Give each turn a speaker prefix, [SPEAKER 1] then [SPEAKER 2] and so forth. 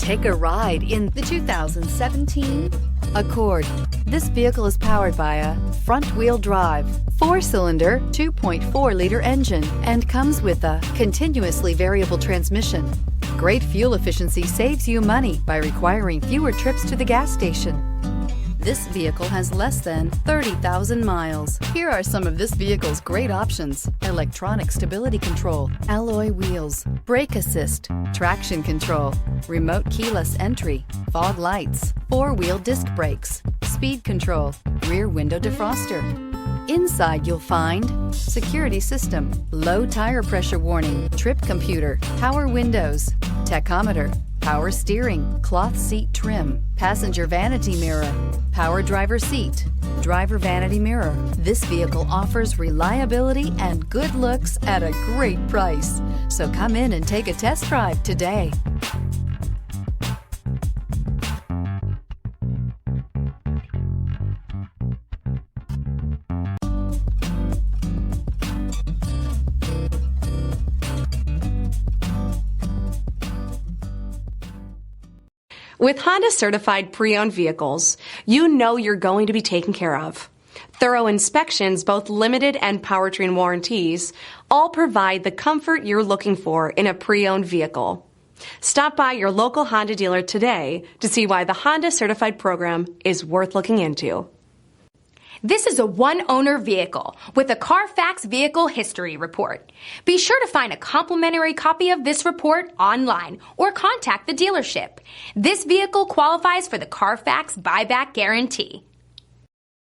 [SPEAKER 1] Take a ride in the 2017 Accord. This vehicle is powered by a front-wheel drive, 4-cylinder, 2.4-liter engine and comes with a continuously variable transmission. Great fuel efficiency saves you money by requiring fewer trips to the gas station. This vehicle has less than 30,000 miles. Here are some of this vehicle's great options: electronic stability control, alloy wheels, brake assist, traction control, remote keyless entry, fog lights, 4-wheel disc brakes, speed control, rear window defroster. Inside you'll find security system, low tire pressure warning, trip computer, power windows, tachometer, power steering, cloth seat trim, passenger vanity mirror, power driver seat, driver vanity mirror. This vehicle offers reliability and good looks at a great price. So come in and take a test drive today.
[SPEAKER 2] With Honda certified pre-owned vehicles, you know you're going to be taken care of. Thorough inspections, both limited and powertrain warranties, all provide the comfort you're looking for in a pre-owned vehicle. Stop by your local Honda dealer today to see why the Honda certified program is worth looking into.
[SPEAKER 3] This is a one-owner vehicle with a Carfax Vehicle History Report. Be sure to find a complimentary copy of this report online or contact the dealership. This vehicle qualifies for the Carfax Buyback Guarantee.